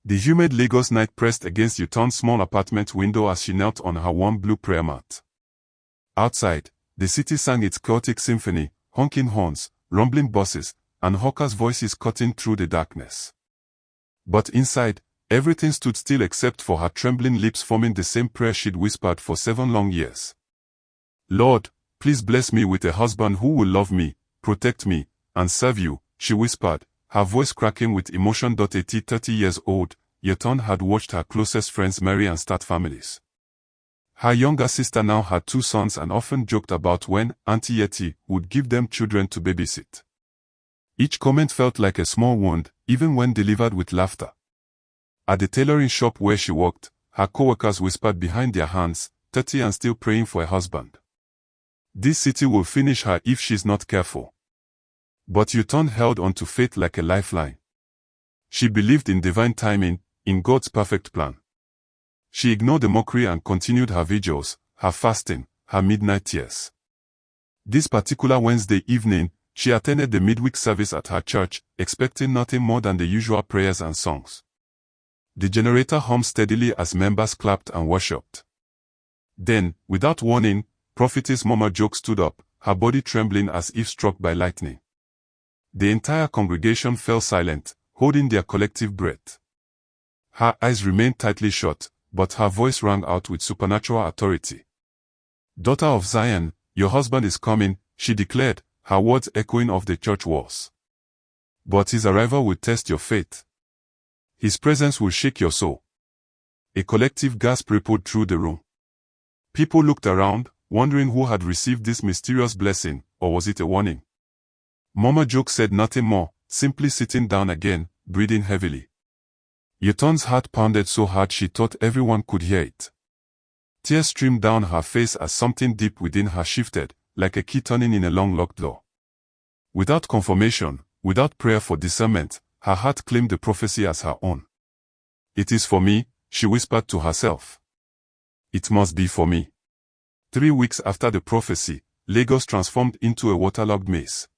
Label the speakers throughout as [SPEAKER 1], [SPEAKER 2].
[SPEAKER 1] The humid Lagos night pressed against Yuton's small apartment window as she knelt on her warm blue prayer mat. Outside, the city sang its chaotic symphony, honking horns, rumbling buses, and hawkers' voices cutting through the darkness. But inside, everything stood still except for her trembling lips forming the same prayer she'd whispered for 7 long years. "Lord, please bless me with a husband who will love me, protect me, and serve you," she whispered, her voice cracking with emotion. At 30 years old, Yuton had watched her closest friends marry and start families. Her younger sister now had 2 sons and often joked about when Auntie Yeti would give them children to babysit. Each comment felt like a small wound, even when delivered with laughter. At the tailoring shop where she worked, her co-workers whispered behind their hands, 30 and still praying for a husband. This city will finish her if she's not careful. But Yuton held on to faith like a lifeline. She believed in divine timing, in God's perfect plan. She ignored the mockery and continued her vigils, her fasting, her midnight tears. This particular Wednesday evening, she attended the midweek service at her church, expecting nothing more than the usual prayers and songs. The generator hummed steadily as members clapped and worshipped. Then, without warning, Prophetess Mama Joke stood up, her body trembling as if struck by lightning. The entire congregation fell silent, holding their collective breath. Her eyes remained tightly shut, but her voice rang out with supernatural authority. "Daughter of Zion, your husband is coming," she declared, her words echoing off the church walls. "But his arrival will test your faith. His presence will shake your soul." A collective gasp rippled through the room. People looked around, wondering who had received this mysterious blessing, or was it a warning? Mama Joke said nothing more, simply sitting down again, breathing heavily. Yuton's heart pounded so hard she thought everyone could hear it. Tears streamed down her face as something deep within her shifted, like a key turning in a long-locked door. Without confirmation, without prayer for discernment, her heart claimed the prophecy as her own. "It is for me," she whispered to herself. "It must be for me." 3 weeks after the prophecy, Lagos transformed into a waterlogged maze.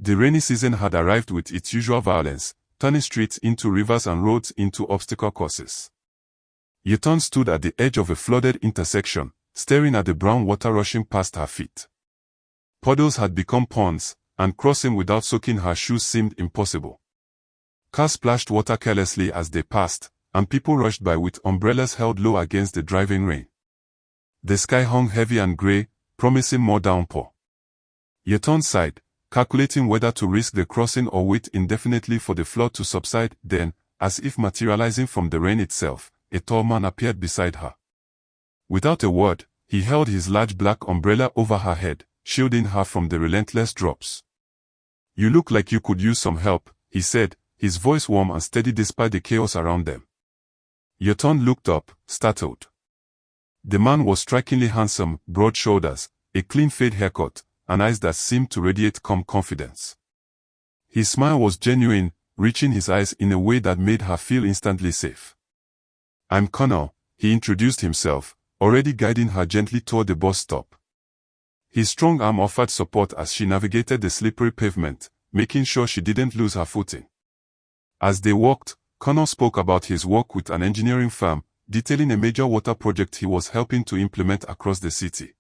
[SPEAKER 1] The rainy season had arrived with its usual violence, turning streets into rivers and roads into obstacle courses. Yuton stood at the edge of a flooded intersection, staring at the brown water rushing past her feet. Puddles had become ponds, and crossing without soaking her shoes seemed impossible. Cars splashed water carelessly as they passed, and people rushed by with umbrellas held low against the driving rain. The sky hung heavy and grey, promising more downpour. Yuton sighed, calculating whether to risk the crossing or wait indefinitely for the flood to subside. Then, as if materializing from the rain itself, a tall man appeared beside her. Without a word, he held his large black umbrella over her head, shielding her from the relentless drops. "You look like you could use some help," he said, his voice warm and steady despite the chaos around them. Yuton looked up, startled. The man was strikingly handsome, broad shoulders, a clean fade haircut, and eyes that seemed to radiate calm confidence. His smile was genuine, reaching his eyes in a way that made her feel instantly safe. "I'm Connor," he introduced himself, already guiding her gently toward the bus stop. His strong arm offered support as she navigated the slippery pavement, making sure she didn't lose her footing. As they walked, Connor spoke about his work with an engineering firm, detailing a major water project he was helping to implement across the city.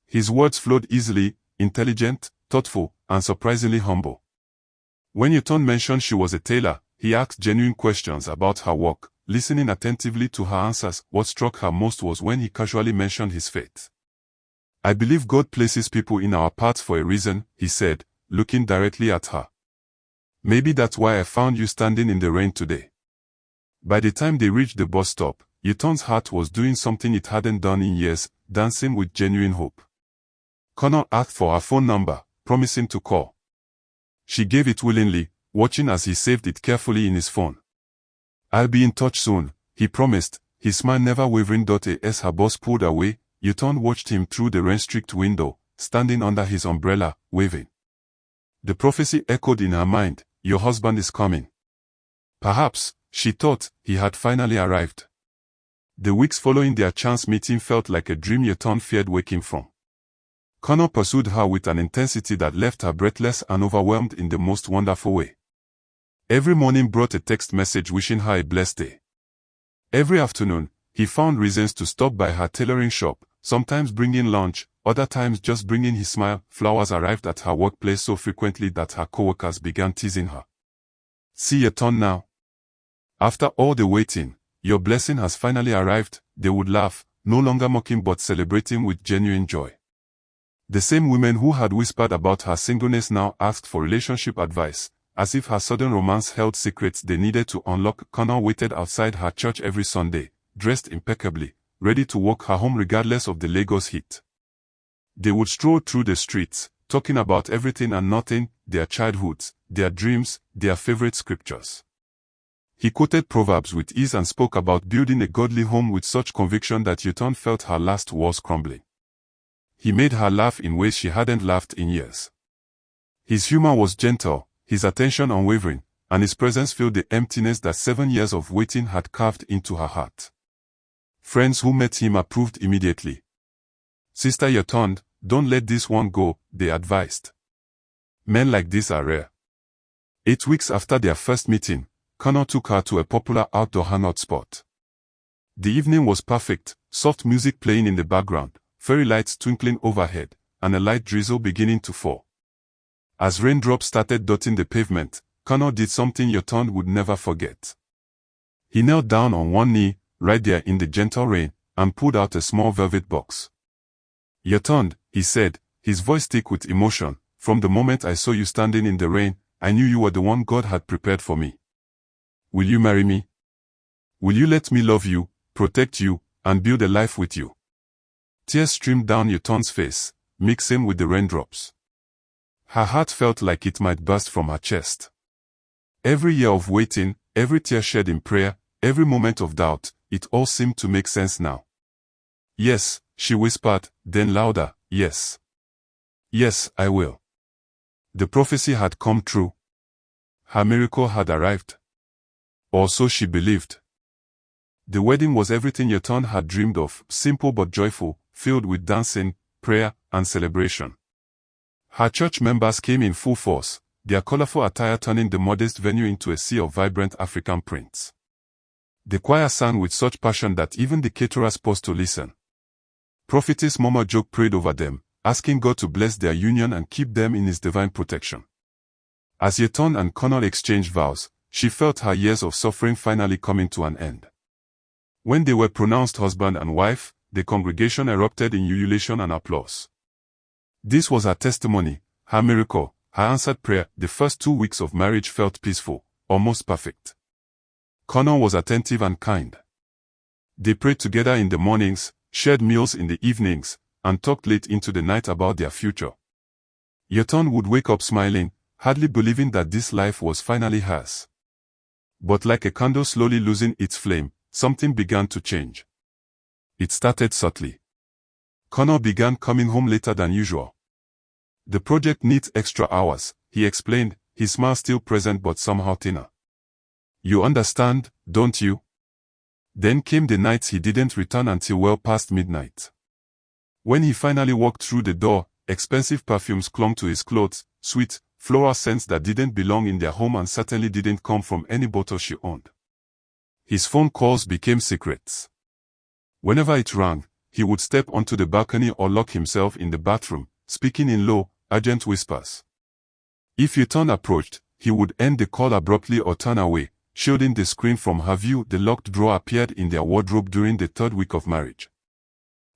[SPEAKER 1] His words flowed easily, intelligent, thoughtful, and surprisingly humble. When Yuton mentioned she was a tailor, he asked genuine questions about her work, listening attentively to her answers. What struck her most was when he casually mentioned his faith. "I believe God places people in our paths for a reason," he said, looking directly at her. "Maybe that's why I found you standing in the rain today." By the time they reached the bus stop, Yuton's heart was doing something it hadn't done in years, dancing with genuine hope. Connor asked for her phone number, promising to call. She gave it willingly, watching as he saved it carefully in his phone. "I'll be in touch soon," he promised, his smile never wavering. As her bus pulled away, Yuton watched him through the rain-streaked window, standing under his umbrella, waving. The prophecy echoed in her mind, "Your husband is coming." Perhaps, she thought, he had finally arrived. The weeks following their chance meeting felt like a dream Yuton feared waking from. Connor pursued her with an intensity that left her breathless and overwhelmed in the most wonderful way. Every morning brought a text message wishing her a blessed day. Every afternoon, he found reasons to stop by her tailoring shop, sometimes bringing lunch, other times just bringing his smile. Flowers arrived at her workplace so frequently that her coworkers began teasing her. "See your turn now. After all the waiting, your blessing has finally arrived," they would laugh, no longer mocking but celebrating with genuine joy. The same women who had whispered about her singleness now asked for relationship advice, as if her sudden romance held secrets they needed to unlock. Connor waited outside her church every Sunday, dressed impeccably, ready to walk her home regardless of the Lagos heat. They would stroll through the streets, talking about everything and nothing, their childhoods, their dreams, their favorite scriptures. He quoted Proverbs with ease and spoke about building a godly home with such conviction that Uton felt her last walls crumbling. He made her laugh in ways she hadn't laughed in years. His humor was gentle, his attention unwavering, and his presence filled the emptiness that 7 years of waiting had carved into her heart. Friends who met him approved immediately. "Sister Uton, don't let this one go," they advised. Men like this are rare. 8 weeks after their first meeting, Connor took her to a popular outdoor hangout spot. The evening was perfect, soft music playing in the background, fairy lights twinkling overhead, and a light drizzle beginning to fall. As raindrops started dotting the pavement, Connor did something Uton would never forget. He knelt down on one knee, right there in the gentle rain, and pulled out a small velvet box. "Uton," he said, his voice thick with emotion, "from the moment I saw you standing in the rain, I knew you were the one God had prepared for me. Will you marry me? Will you let me love you, protect you, and build a life with you?" Tears streamed down Uton's face, mixing with the raindrops. Her heart felt like it might burst from her chest. Every year of waiting, every tear shed in prayer, every moment of doubt, it all seemed to make sense now. "Yes," she whispered, then louder, "Yes. Yes, I will." The prophecy had come true. Her miracle had arrived. Or so she believed. The wedding was everything Uton had dreamed of, simple but joyful, filled with dancing, prayer, and celebration. Her church members came in full force, their colorful attire turning the modest venue into a sea of vibrant African prints. The choir sang with such passion that even the caterers paused to listen. Prophetess Mama Joke prayed over them, asking God to bless their union and keep them in His divine protection. As Uton and Connor exchanged vows, she felt her years of suffering finally coming to an end. When they were pronounced husband and wife, the congregation erupted in ululation and applause. This was her testimony, her miracle, her answered prayer. The first 2 weeks of marriage felt peaceful, almost perfect. Connor was attentive and kind. They prayed together in the mornings, shared meals in the evenings, and talked late into the night about their future. Uton would wake up smiling, hardly believing that this life was finally hers. But like a candle slowly losing its flame, something began to change. It started subtly. Connor began coming home later than usual. "The project needs extra hours," he explained, his smile still present but somehow thinner. "You understand, don't you?" Then came the nights he didn't return until well past midnight. When he finally walked through the door, expensive perfumes clung to his clothes, sweet, floral scents that didn't belong in their home and certainly didn't come from any bottle she owned. His phone calls became secrets. Whenever it rang, he would step onto the balcony or lock himself in the bathroom, speaking in low, urgent whispers. If Uton approached, he would end the call abruptly or turn away, shielding the screen from her view. The locked drawer appeared in their wardrobe during the 3rd week of marriage.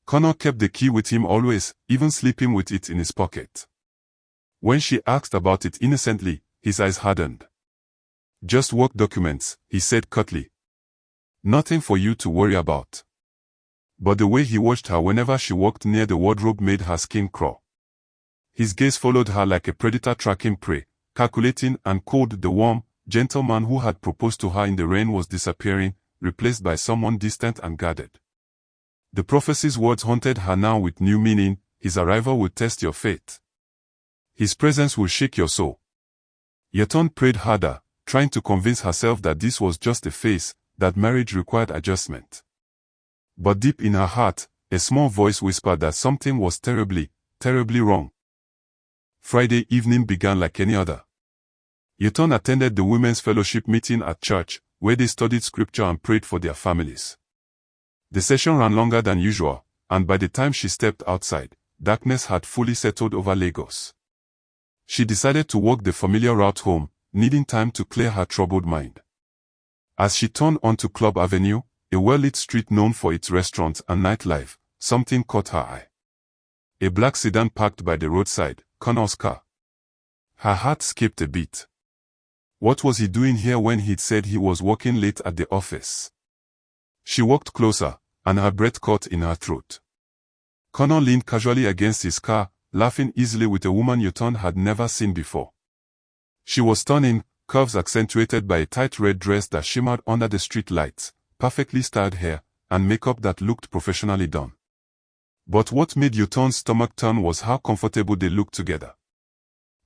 [SPEAKER 1] Connor kept the key with him always, even sleeping with it in his pocket. When she asked about it innocently, his eyes hardened. "Just work documents," he said curtly. "Nothing for you to worry about." But the way he watched her whenever she walked near the wardrobe made her skin crawl. His gaze followed her like a predator tracking prey, calculating and cold. The warm, gentle man who had proposed to her in the rain was disappearing, replaced by someone distant and guarded. The prophecy's words haunted her now with new meaning. His arrival will test your faith. His presence will shake your soul. Uton prayed harder, trying to convince herself that this was just a phase, that marriage required adjustment. But deep in her heart, a small voice whispered that something was terribly, terribly wrong. Friday evening began like any other. Yuton attended the women's fellowship meeting at church, where they studied scripture and prayed for their families. The session ran longer than usual, and by the time she stepped outside, darkness had fully settled over Lagos. She decided to walk the familiar route home, needing time to clear her troubled mind. As she turned onto Club Avenue, a well-lit street known for its restaurants and nightlife, something caught her eye. A black sedan parked by the roadside, Connor's car. Her heart skipped a beat. What was he doing here when he'd said he was working late at the office? She walked closer, and her breath caught in her throat. Connor leaned casually against his car, laughing easily with a woman Yuton had never seen before. She was stunning, curves accentuated by a tight red dress that shimmered under the street lights, perfectly styled hair, and makeup that looked professionally done. But what made Yuton's stomach turn was how comfortable they looked together.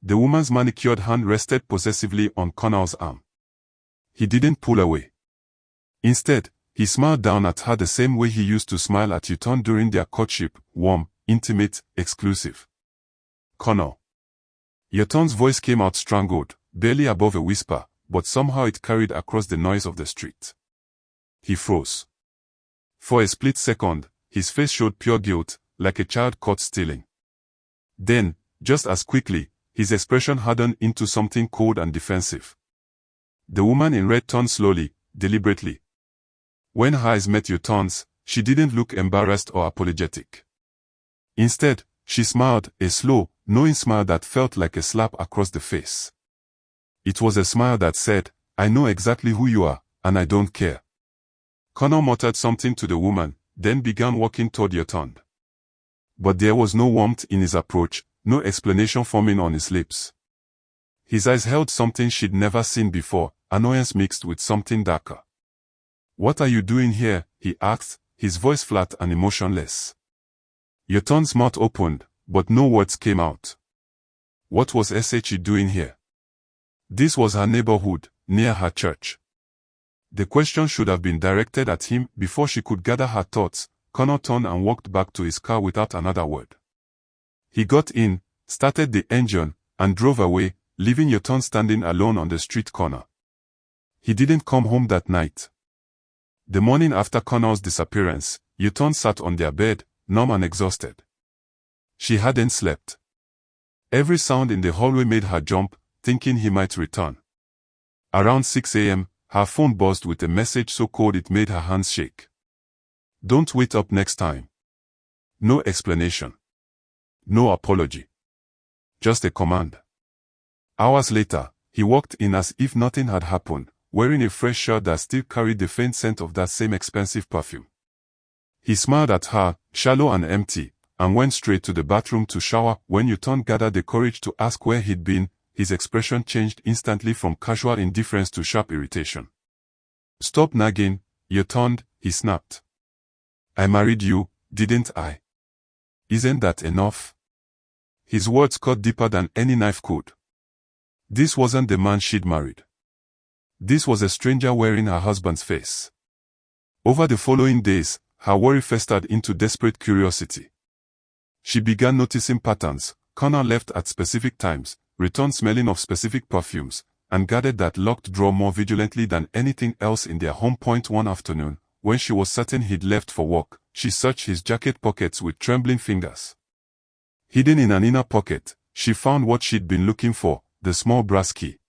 [SPEAKER 1] The woman's manicured hand rested possessively on Connor's arm. He didn't pull away. Instead, he smiled down at her the same way he used to smile at Yuton during their courtship, warm, intimate, exclusive. Connor. Yuton's voice came out strangled, barely above a whisper, but somehow it carried across the noise of the street. He froze. For a split second, his face showed pure guilt, like a child caught stealing. Then, just as quickly, his expression hardened into something cold and defensive. The woman in red turned slowly, deliberately. When her eyes met Yuton's, she didn't look embarrassed or apologetic. Instead, she smiled, a slow, knowing smile that felt like a slap across the face. It was a smile that said, "I know exactly who you are, and I don't care." Connor muttered something to the woman, then began walking toward Yuton. But there was no warmth in his approach, no explanation forming on his lips. His eyes held something she'd never seen before, annoyance mixed with something darker. "What are you doing here?" he asked, his voice flat and emotionless. Yuton's mouth opened, but no words came out. What was SHE doing here? This was her neighborhood, near her church. The question should have been directed at him. Before she could gather her thoughts, Connor turned and walked back to his car without another word. He got in, started the engine, and drove away, leaving Yuton standing alone on the street corner. He didn't come home that night. The morning after Connor's disappearance, Yuton sat on their bed, numb and exhausted. She hadn't slept. Every sound in the hallway made her jump, thinking he might return. Around 6 a.m., her phone buzzed with a message so cold it made her hands shake. "Don't wait up next time." No explanation. No apology. Just a command. Hours later, he walked in as if nothing had happened, wearing a fresh shirt that still carried the faint scent of that same expensive perfume. He smiled at her, shallow and empty, and went straight to the bathroom to shower. When Yuton gathered the courage to ask where he'd been, his expression changed instantly from casual indifference to sharp irritation. "Stop nagging, Yuton," he snapped. "I married you, didn't I? Isn't that enough?" His words cut deeper than any knife could. This wasn't the man she'd married. This was a stranger wearing her husband's face. Over the following days, her worry festered into desperate curiosity. She began noticing patterns. Connor left at specific times, returned smelling of specific perfumes, and guarded that locked drawer more vigilantly than anything else in their home. One afternoon, when she was certain he'd left for work, she searched his jacket pockets with trembling fingers. Hidden in an inner pocket, she found what she'd been looking for, the small brass key.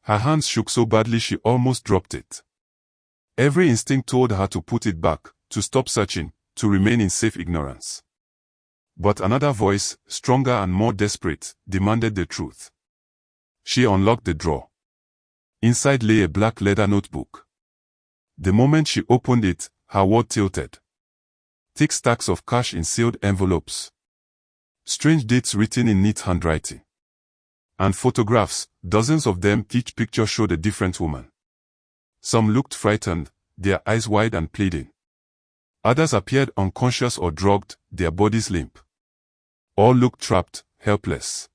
[SPEAKER 1] Her hands shook so badly she almost dropped it. Every instinct told her to put it back, to stop searching, to remain in safe ignorance. But another voice, stronger and more desperate, demanded the truth. She unlocked the drawer. Inside lay a black leather notebook. The moment she opened it, her world tilted. Thick stacks of cash in sealed envelopes. Strange dates written in neat handwriting. And photographs, dozens of them. Each picture showed a different woman. Some looked frightened, their eyes wide and pleading. Others appeared unconscious or drugged, their bodies limp. All looked trapped, helpless.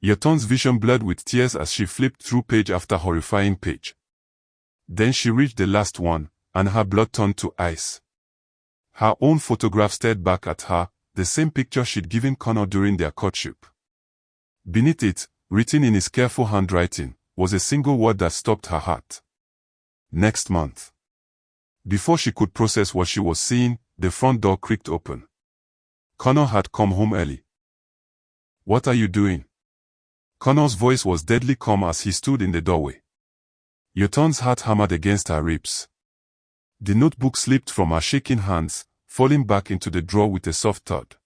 [SPEAKER 1] Yuton's vision blurred with tears as she flipped through page after horrifying page. Then she reached the last one, and her blood turned to ice. Her own photograph stared back at her, the same picture she'd given Connor during their courtship. Beneath it, written in his careful handwriting, was a single word that stopped her heart. Next month. Before she could process what she was seeing, the front door creaked open. Connor had come home early. "What are you doing?" Connor's voice was deadly calm as he stood in the doorway. Yoton's heart hammered against her ribs. The notebook slipped from her shaking hands, falling back into the drawer with a soft thud.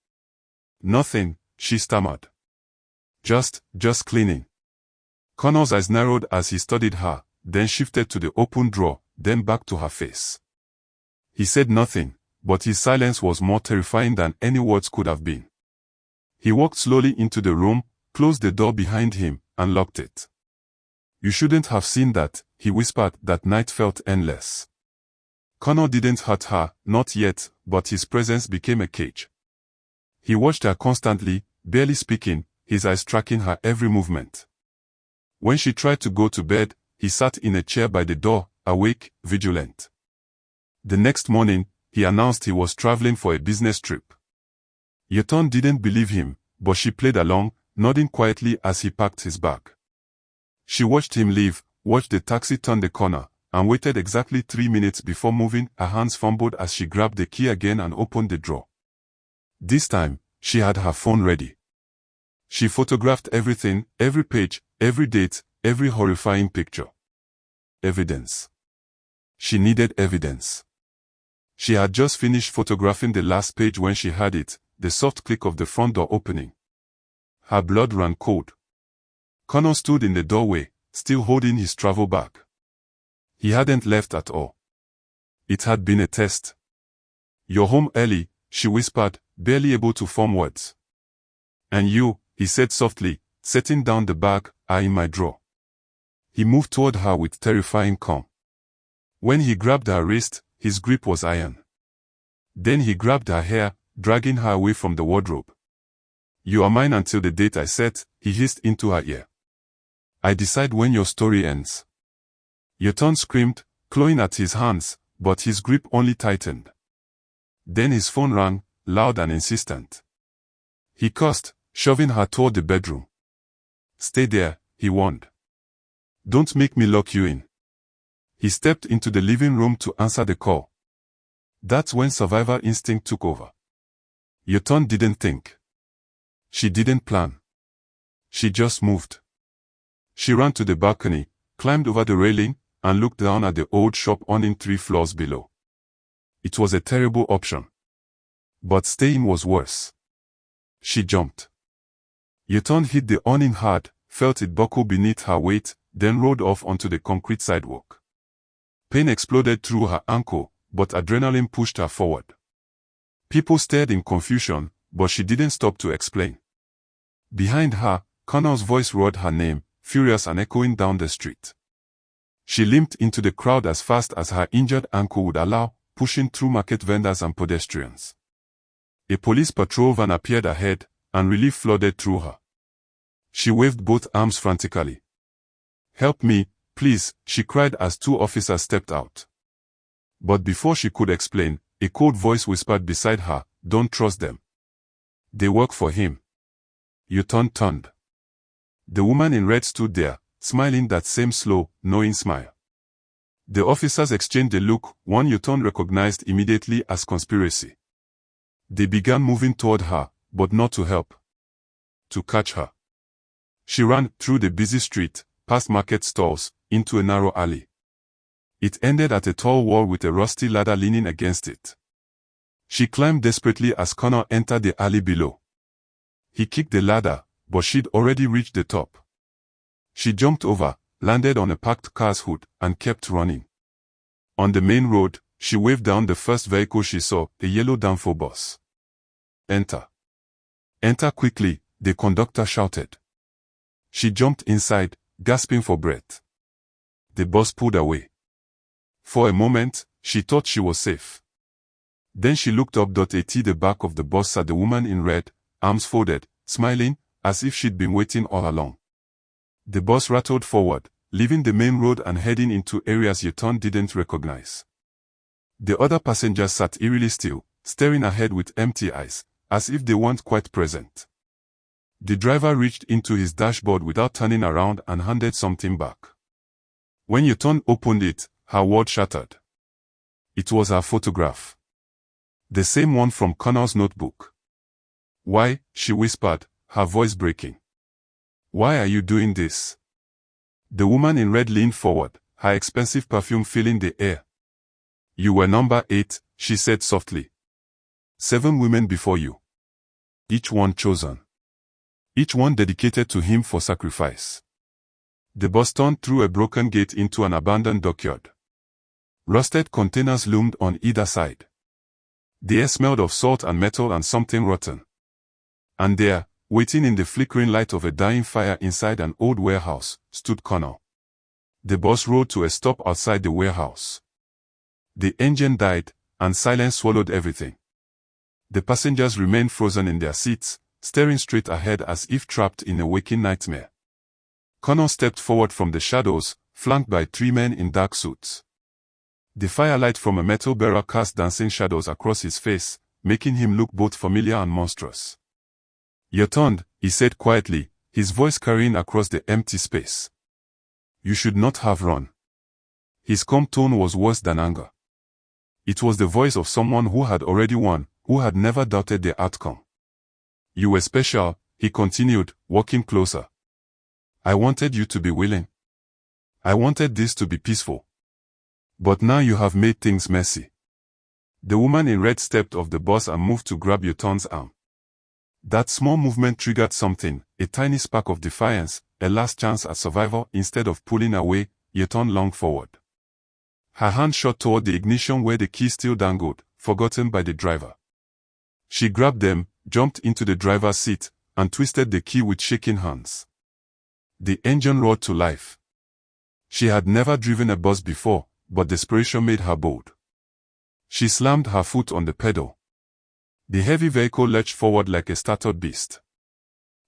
[SPEAKER 1] "Nothing," she stammered. Just cleaning." Connor's eyes narrowed as he studied her, then shifted to the open drawer, then back to her face. He said nothing, but his silence was more terrifying than any words could have been. He walked slowly into the room, closed the door behind him, and locked it. "You shouldn't have seen that," he whispered. That night felt endless. Connor didn't hurt her, not yet, but his presence became a cage. He watched her constantly, barely speaking, his eyes tracking her every movement. When she tried to go to bed, he sat in a chair by the door, awake, vigilant. The next morning, he announced he was traveling for a business trip. Yoton didn't believe him, but she played along, nodding quietly as he packed his bag. She watched him leave, watched the taxi turn the corner, and waited exactly 3 minutes before moving. Her hands fumbled as she grabbed the key again and opened the drawer. This time, she had her phone ready. She photographed everything, every page, every date, every horrifying picture. Evidence. She needed evidence. She had just finished photographing the last page when she heard it, the soft click of the front door opening. Her blood ran cold. Connor stood in the doorway, still holding his travel bag. He hadn't left at all. It had been a test. "You're home early," she whispered, barely able to form words. "And you," he said softly, setting down the bag, "are in my drawer." He moved toward her with terrifying calm. When he grabbed her wrist, his grip was iron. Then he grabbed her hair, dragging her away from the wardrobe. "You are mine until the date I set," he hissed into her ear. "I decide when your story ends." Yoton screamed, clawing at his hands, but his grip only tightened. Then his phone rang, loud and insistent. He cursed, shoving her toward the bedroom. "Stay there," he warned. "Don't make me lock you in." He stepped into the living room to answer the call. That's when survival instinct took over. Yoton didn't think. She didn't plan. She just moved. She ran to the balcony, climbed over the railing, and looked down at the old shop awning 3 floors below. It was a terrible option. But staying was worse. She jumped. Yoton hit the awning hard, felt it buckle beneath her weight, then rolled off onto the concrete sidewalk. Pain exploded through her ankle, but adrenaline pushed her forward. People stared in confusion, but she didn't stop to explain. Behind her, Connor's voice roared her name, furious and echoing down the street. She limped into the crowd as fast as her injured ankle would allow, pushing through market vendors and pedestrians. A police patrol van appeared ahead, and relief flooded through her. She waved both arms frantically. "Help me, please," she cried as 2 officers stepped out. But before she could explain, a cold voice whispered beside her, "Don't trust them. They work for him." Yoton turned. The woman in red stood there, smiling that same slow, knowing smile. The officers exchanged a look, one Yoton recognized immediately as conspiracy. They began moving toward her, but not to help. To catch her. She ran through the busy street, past market stalls, into a narrow alley. It ended at a tall wall with a rusty ladder leaning against it. She climbed desperately as Connor entered the alley below. He kicked the ladder, but she'd already reached the top. She jumped over, landed on a parked car's hood, and kept running. On the main road, she waved down the first vehicle she saw, a yellow Danfo bus. "Enter. Enter quickly," the conductor shouted. She jumped inside, gasping for breath. The bus pulled away. For a moment, she thought she was safe. Then she looked up. At the back of the bus at the woman in red, arms folded, smiling, as if she'd been waiting all along. The bus rattled forward, leaving the main road and heading into areas Yoton didn't recognize. The other passengers sat eerily still, staring ahead with empty eyes, as if they weren't quite present. The driver reached into his dashboard without turning around and handed something back. When Yaton opened it, her world shattered. It was her photograph. The same one from Connor's notebook. "Why?" she whispered, her voice breaking. "Why are you doing this?" The woman in red leaned forward, her expensive perfume filling the air. "You were number 8, she said softly. 7 women before you. Each one chosen. Each one dedicated to him for sacrifice." The bus turned through a broken gate into an abandoned dockyard. Rusted containers loomed on either side. The air smelled of salt and metal and something rotten. And there, waiting in the flickering light of a dying fire inside an old warehouse, stood Connor. The bus rolled to a stop outside the warehouse. The engine died, and silence swallowed everything. The passengers remained frozen in their seats, staring straight ahead as if trapped in a waking nightmare. Connor stepped forward from the shadows, flanked by 3 men in dark suits. The firelight from a metal barrel cast dancing shadows across his face, making him look both familiar and monstrous. "Yaton," he said quietly, his voice carrying across the empty space. "You should not have run." His calm tone was worse than anger. It was the voice of someone who had already won, who had never doubted the outcome. "You were special," he continued, walking closer. "I wanted you to be willing. I wanted this to be peaceful. But now you have made things messy." The woman in red stepped off the bus and moved to grab Yaton's arm. That small movement triggered something, a tiny spark of defiance, a last chance at survival. Instead of pulling away, Yaton lunged forward. Her hand shot toward the ignition where the key still dangled, forgotten by the driver. She grabbed them, jumped into the driver's seat, and twisted the key with shaking hands. The engine roared to life. She had never driven a bus before, but desperation made her bold. She slammed her foot on the pedal. The heavy vehicle lurched forward like a startled beast.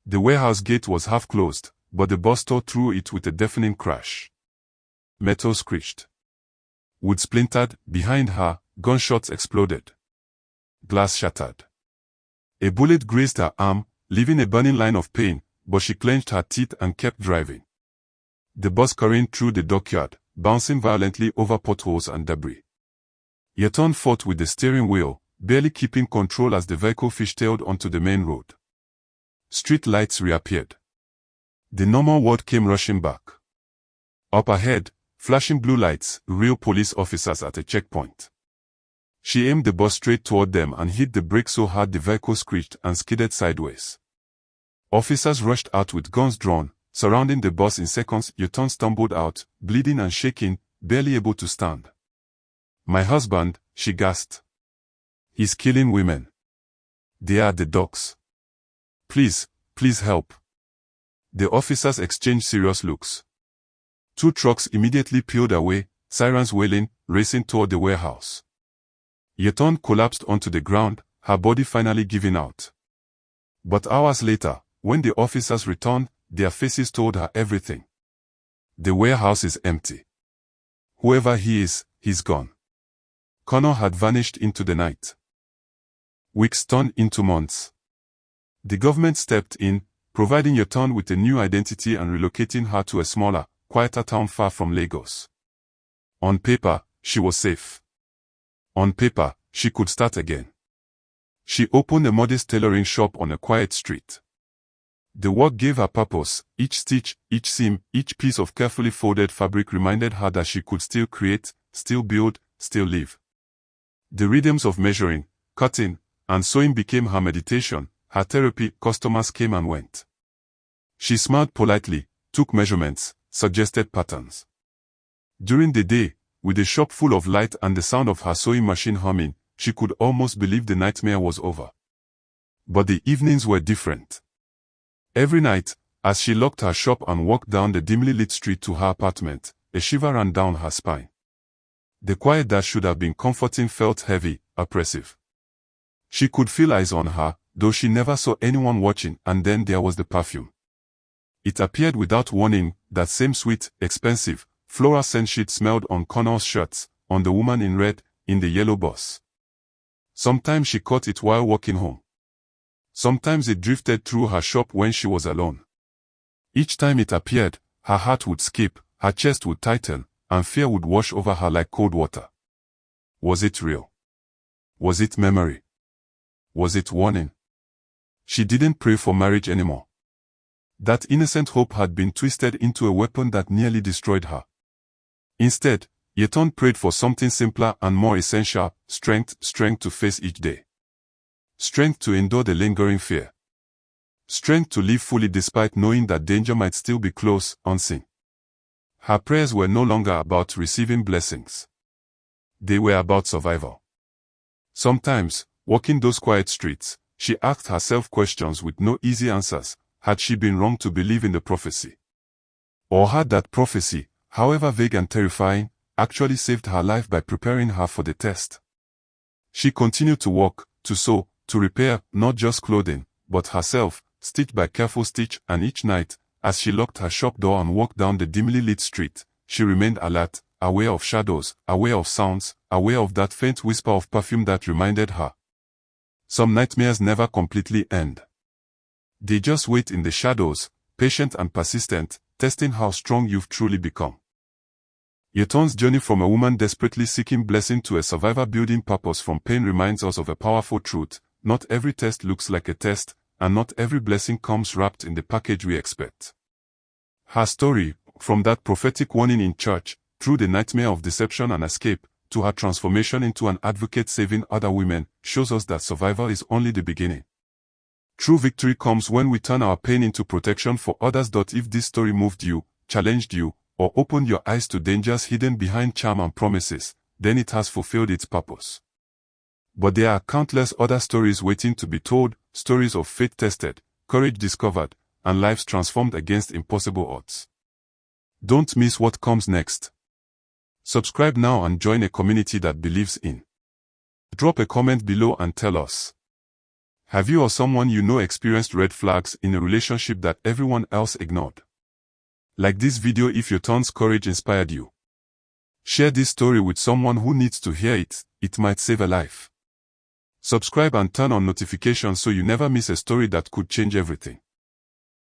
[SPEAKER 1] The warehouse gate was half closed, but the bus tore through it with a deafening crash. Metal screeched. Wood splintered. Behind her, gunshots exploded. Glass shattered. A bullet grazed her arm, leaving a burning line of pain, but she clenched her teeth and kept driving. The bus careened through the dockyard, bouncing violently over potholes and debris. Yaton fought with the steering wheel, barely keeping control as the vehicle fishtailed onto the main road. Street lights reappeared. The normal world came rushing back. Up ahead, flashing blue lights, real police officers at a checkpoint. She aimed the bus straight toward them and hit the brake so hard the vehicle screeched and skidded sideways. Officers rushed out with guns drawn, surrounding the bus in seconds. Yaton stumbled out, bleeding and shaking, barely able to stand. "My husband," she gasped. "He's killing women. They are the dogs. Please, please help." The officers exchanged serious looks. 2 trucks immediately peeled away, sirens wailing, racing toward the warehouse. Yaton collapsed onto the ground, her body finally giving out. But hours later, when the officers returned, their faces told her everything. The warehouse is empty. Whoever he is, he's gone. Connor had vanished into the night. Weeks turned into months. The government stepped in, providing Yaton with a new identity and relocating her to a smaller, quieter town far from Lagos. On paper, she was safe. On paper, she could start again. She opened a modest tailoring shop on a quiet street. The work gave her purpose. Each stitch, each seam, each piece of carefully folded fabric reminded her that she could still create, still build, still live. The rhythms of measuring, cutting, and sewing became her meditation, her therapy. Customers came and went. She smiled politely, took measurements, suggested patterns. During the day, with the shop full of light and the sound of her sewing machine humming, she could almost believe the nightmare was over. But the evenings were different. Every night, as she locked her shop and walked down the dimly lit street to her apartment, a shiver ran down her spine. The quiet that should have been comforting felt heavy, oppressive. She could feel eyes on her, though she never saw anyone watching. And then there was the perfume. It appeared without warning, that same sweet, expensive, floral scent she'd smelled on Connor's shirts, on the woman in red, in the yellow bus. Sometimes she caught it while walking home. Sometimes it drifted through her shop when she was alone. Each time it appeared, her heart would skip, her chest would tighten, and fear would wash over her like cold water. Was it real? Was it memory? Was it warning? She didn't pray for marriage anymore. That innocent hope had been twisted into a weapon that nearly destroyed her. Instead, Yeton prayed for something simpler and more essential: strength to face each day. Strength to endure the lingering fear. Strength to live fully despite knowing that danger might still be close, unseen. Her prayers were no longer about receiving blessings. They were about survival. Sometimes, walking those quiet streets, she asked herself questions with no easy answers. Had she been wrong to believe in the prophecy? Or had that prophecy, however vague and terrifying, actually saved her life by preparing her for the test? She continued to walk, to sew, to repair, not just clothing, but herself, stitch by careful stitch, and each night, as she locked her shop door and walked down the dimly lit street, she remained alert, aware of shadows, aware of sounds, aware of that faint whisper of perfume that reminded her. Some nightmares never completely end. They just wait in the shadows, patient and persistent, testing how strong you've truly become. Yeton's journey from a woman desperately seeking blessing to a survivor building purpose from pain reminds us of a powerful truth: not every test looks like a test, and not every blessing comes wrapped in the package we expect. Her story, from that prophetic warning in church, through the nightmare of deception and escape, to her transformation into an advocate saving other women, shows us that survival is only the beginning. True victory comes when we turn our pain into protection for others. If this story moved you, challenged you, or opened your eyes to dangers hidden behind charm and promises, then it has fulfilled its purpose. But there are countless other stories waiting to be told, stories of faith tested, courage discovered, and lives transformed against impossible odds. Don't miss what comes next. Subscribe now and join a community that believes in. Drop a comment below and tell us. Have you or someone you know experienced red flags in a relationship that everyone else ignored? Like this video if Yeton's courage inspired you. Share this story with someone who needs to hear it. It might save a life. Subscribe and turn on notifications so you never miss a story that could change everything.